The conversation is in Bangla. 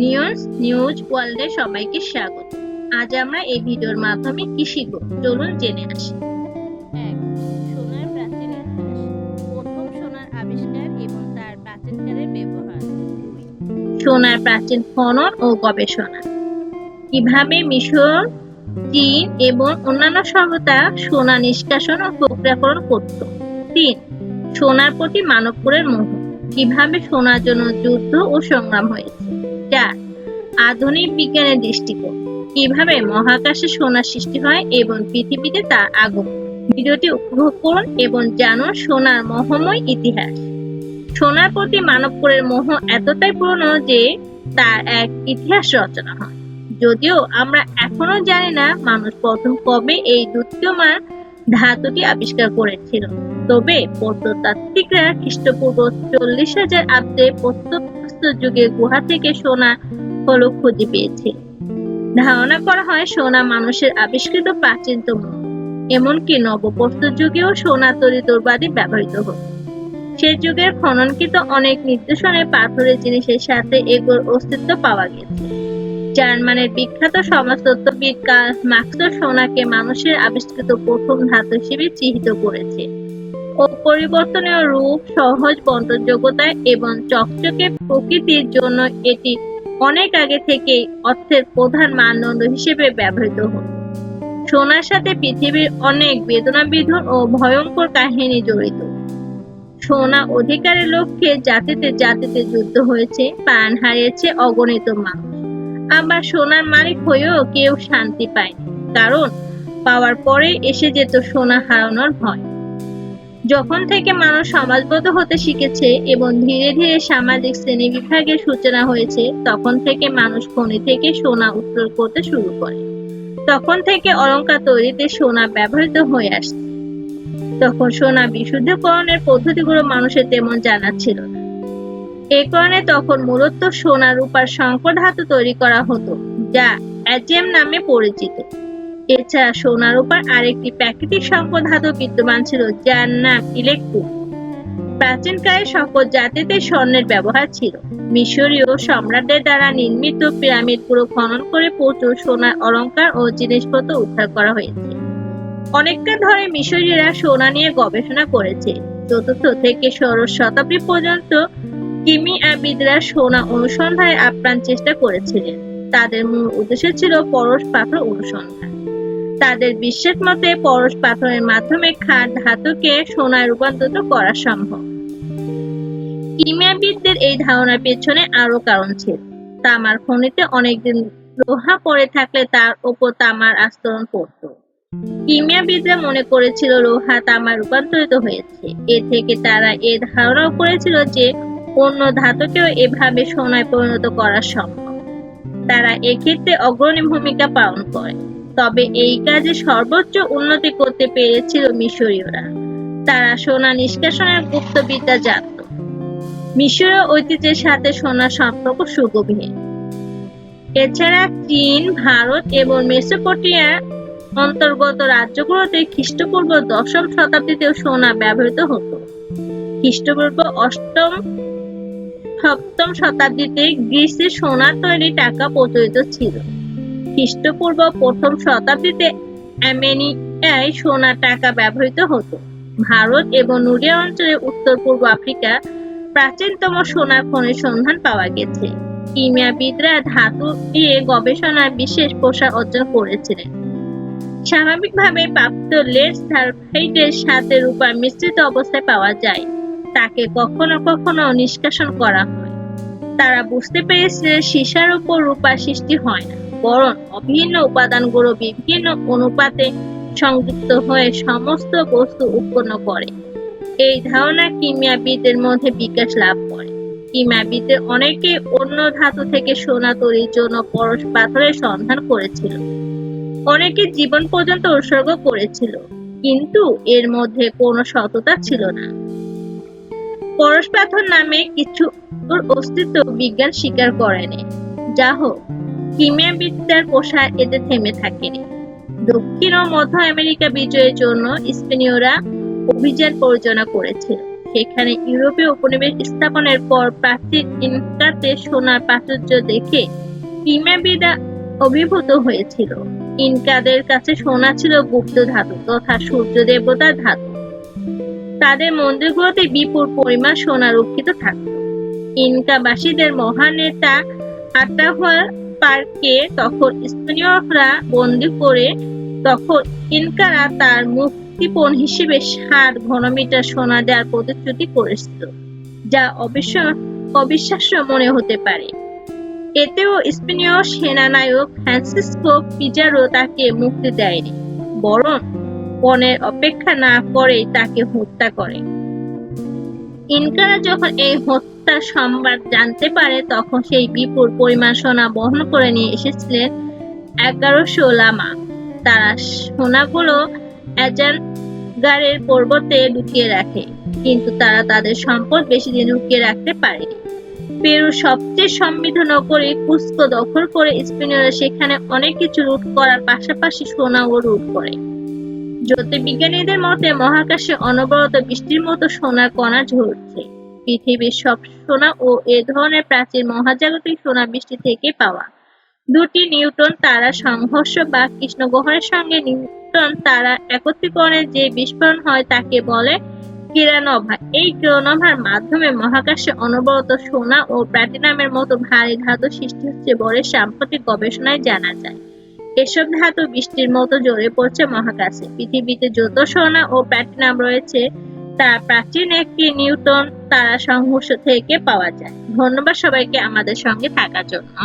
নিউজ নিউজ ওয়ার্ল্ডে সবাইকে স্বাগত। আজ আমরা এই ভিডিওর মাধ্যমে কি শিখব, চলুন জেনে আসি। ১. সোনার প্রাচীন ইতিহাস। প্রথম সোনার আবিষ্কার এবং তার প্রাচীনকালের ব্যবহার। ২. সোনার প্রাচীন খনন ও গবেষণা। কিভাবে মিশর, চীন এবং অন্যান্য সভ্যতা সোনা নিষ্কাশন ও প্রক্রিয়াকরণ করত। ৩. সোনার প্রতি মানবকুলের মোহ। কিভাবে সোনার জন্য যুদ্ধ ও সংগ্রাম হয়েছে। ৪. আধুনিক বিজ্ঞানের দৃষ্টিকোণ। কিভাবে মহাকাশে সোনার সৃষ্টি হয় এবং পৃথিবীতে তার আগমন। ভিডিওটি উপভোগ করুন এবং জানুন সোনার মহময় ইতিহাস। সোনার প্রতি মানবকুলের মোহ এতটাই পুরনো যে তার এক ইতিহাস রচনা হয়। যদিও আমরা এখনো জানি না মানুষ প্রথম কবে এই দ্যুতিমান ধাতুটি আবিষ্কার করেছিল, তবে প্রত্নতাত্ত্বিকরা খ্রিস্টপূর্ব 40,000 অব্দে প্রত্নপ্রস্তর যুগের গুহা থেকে সোনা ফলক খুঁজে পেয়েছে। ধারণা করা হয় সোনা মানুষের আবিষ্কৃত প্রাচীনতম, এমনকি নবপ্রস্তর যুগেও সোনা তৈরি দ্রব্যাদি ব্যবহৃত হতো। সে যুগের খননকৃত অনেক নিদর্শনে পাথরের জিনিসের সাথে এগুলোর অস্তিত্ব পাওয়া গেছে। জার্মানের বিখ্যাত সমাজতত্ত্ববিদ কার্ল মার্ক্স সোনাকে মানুষের আবিষ্কৃত প্রথম ধাতু হিসেবে চিহ্নিত করেছে। অপরিবর্তনীয় রূপ, সহজ বহনযোগ্যতা এবং চকচকে প্রকৃতির জন্য এটি অনেক আগে থেকেই অর্থের প্রধান মানদণ্ড হিসেবে ব্যবহৃত হতো। সোনার সাথে পৃথিবীর অনেক বেদনাবিধুর ও ভয়ঙ্কর কাহিনী জড়িত। সোনা অধিকারের লক্ষ্যে জাতিতে জাতিতে যুদ্ধ হয়েছে, প্রাণ হারিয়েছে অগণিত মানুষ। আবার সোনার মালিক হয়েও কেউ শান্তি পায়নি, কারণ পাওয়ার পরে এসে যেত সোনা হারানোর ভয়। যখন থেকে মানুষ সমাজবদ্ধ হতে শিখেছে এবং ধীরে ধীরে সামাজিক শ্রেণীবিভাগের সূচনা হয়েছে, তখন থেকে মানুষ খনি থেকে সোনা উত্তোলন করতে শুরু করে। তখন থেকে অলংকার তৈরিতে সোনা ব্যবহৃত হয়ে আসছে। তখন সোনা বিশুদ্ধকরণের পদ্ধতিগুলো মানুষের তেমন জানা ছিল না। এই কারণে তখন মূলত সোনা রূপার সংকর ধাতু তৈরি করা হতো, যা অ্যাজেম নামে পরিচিত। এছাড়া সোনা রূপার আরেকটি প্রাকৃতিক সংকর ধাতু বিদ্যমান ছিল, যার নাম ইলেক্ট্রো। প্রাচীনকালে সকল জাতিতে স্বর্ণের ব্যবহার ছিল। মিশরীয় সম্রাটদের দ্বারা নির্মিত পিরামিডগুলো খনন করে প্রচুর সোনার অলংকার ও জিনিসপত্র উদ্ধার করা হয়েছে। অনেককাল ধরে মিশরীয়রা সোনা নিয়ে গবেষণা করেছে। চতুর্থ থেকে ষোড়শ শতাব্দী পর্যন্ত কিমিয়াবিদরা সোনা অনুসন্ধানের আপ্রাণ চেষ্টা করেছিলেন। তাদের মূল উদ্দেশ্য ছিল পরশ পাথর অনুসন্ধান। তাদের বিশ্বাস মতে পরশ পাথরের মাধ্যমে খাঁট ধাতুকে সোনায় রূপান্তরিত করা সম্ভব। কিমিয়াবিদদের এই ধারণার পেছনে আরো কারণ ছিল। তামার খনিতে অনেকদিন লোহা পড়ে থাকলে তার ওপর তামার আস্তরণ পড়ত। কিমিয়াবিদরা মনে করেছিল লোহা তামায় রূপান্তরিত হয়েছে। এ থেকে তারা এ ধারণাও করেছিল যে অন্য ধাতুকেও এভাবে সোনায় পরিণত করা সম্ভব। তারা এক্ষেত্রে অগ্রণী ভূমিকা পালন করে। তবে এই কাজে সর্বোচ্চ উন্নতি করতে পেরেছিল মিশরীয়রা। তারা সোনা নিষ্কাশনের গুপ্তবিদ্যা জানত। মিশরীয় ঐতিহ্যের সাথে সোনার সম্পর্ক সুগভীর। এছাড়া চীন, ভারত এবং মেসোপটেমিয়ার অন্তর্গত রাজ্যগুলোতে খ্রিস্টপূর্ব 10ম শতাব্দীতেও সোনা ব্যবহৃত হতো। খ্রিস্টপূর্ব 8ম-7ম শতাব্দীতে গ্রিসে সোনার তৈরি টাকা প্রচলিত ছিল। খ্রিস্টপূর্ব 1ম শতাব্দীতে আর্মেনিয়ায় সোনার টাকা ব্যবহৃত হতো। ভারত এবং নুবিয়া অঞ্চলে উত্তর পূর্ব আফ্রিকা প্রাচীনতম সোনার খনির সন্ধান পাওয়া গেছে। কিমিয়াবিদরা ধাতু দিয়ে গবেষণায় বিশেষ প্রসার অর্জন করেছিলেন। স্বাভাবিকভাবে প্রাপ্ত লেড সালফাইডের সাথে রূপা মিশ্রিত অবস্থায় পাওয়া যায়, তাকে কখনো কখনো নিষ্কাশন করা হয়। তারা বুঝতে পেরেছে সীসার উপর রূপার সৃষ্টি হয় না, বরং অভিন্ন উপাদানগুলো বিভিন্ন অনুপাতে সংযুক্ত হয়ে সমস্ত বস্তু উৎপন্ন করে। এই ধারণা কিমিয়াবিদদের মধ্যে বিকাশ লাভ করে। কিমিয়াবিদদের অনেকে অন্য ধাতু থেকে সোনা তৈরির জন্য পরশ পাথরের সন্ধান করেছিল। অনেকে জীবন পর্যন্ত উৎসর্গ করেছিল, কিন্তু এর মধ্যে কোনো সততা ছিল না। পরশ পাথর নামে কিছুর অস্তিত্ব বিজ্ঞান স্বীকার করেনি। যা হোক, কিমিয়াবিদ্যার প্রসার এতে থেমে থাকেনি। দক্ষিণ ও মধ্য আমেরিকা বিজয়ের জন্য স্পেনীয়রা অভিযান পরিচালনা করেছিল। সেখানে ইউরোপীয় উপনিবেশ স্থাপনের পর প্রাচীন ইনকাতে সোনার প্রাচুর্য দেখে কিমাবিদা অভিভূত হয়েছিল। ইনকাদের কাছে সোনা ছিল গুপ্ত ধাতু তথা সূর্য দেবতার ধাতু। তাদের মন্দিরগুলোতে বিপুল পরিমাণ সোনা রক্ষিত থাকত। ইনকাবাসীদের মহান নেতা আটাহুয়ালপাকে তখন স্পেনীয়রা বন্দী করে তখন ইনকারা তার মুক্তিপণ হিসেবে ৬০ ঘনমিটার সোনা দেওয়ার প্রতিশ্রুতি করেছিল, যা অবিশ্বাস্য মনে হতে পারে। এতেও স্পেনীয় সেনানায়ক ফ্রান্সিসকো পিজারো তাকে মুক্তি দেয়নি, বরং পণের অপেক্ষা না করেই তাকে হত্যা করে। ইনকারা যখন এই হত্যার সংবাদ জানতে পারে তখন সেই বিপুল পরিমাণ সোনা বহন করে নিয়ে এসেছিলেন ১১০০ লামা। তারা সোনাগুলো অ্যাজানগারের পর্বতে লুকিয়ে রাখে, কিন্তু তারা তাদের সম্পদ বেশি দিন লুকিয়ে রাখতে পারেনি। পেরুর সবচেয়ে সমৃদ্ধ নগরী কুস্কো দখল করে স্পেনীয়রা সেখানে অনেক কিছু লুট করার পাশাপাশি সোনাও লুট করে। জ্যোতির্বিজ্ঞানীদের মতে মহাকাশে অনবরত বৃষ্টির মতো সোনার কণা ঝরছে। পৃথিবীর সব সোনা ও এ ধরনের প্রাচীন মহাজাগতিক সোনা বৃষ্টি থেকে পাওয়া। দুটি নিউট্রন তারা সংঘর্ষ বা কৃষ্ণগহ্বরের সঙ্গে নিউট্রন তারা একত্রীকরণে যে বিস্ফোরণ হয় তাকে বলে কিরণোভা। এই কিরণোভার মাধ্যমে মহাকাশে অনবরত সোনা ও প্লাটিনামের মতো ভারী ধাতু সৃষ্টি হচ্ছে বলে সাম্প্রতিক গবেষণায় জানা যায়। এসব ধাতু বৃষ্টির মতো ঝরে পড়ছে মহাকাশে। পৃথিবীতে যত সোনা ও প্লাটিনাম রয়েছে তা প্রাচীন একটি নিউট্রন তারা সংঘর্ষ থেকে পাওয়া যায়। ধন্যবাদ সবাইকে আমাদের সঙ্গে থাকার জন্য।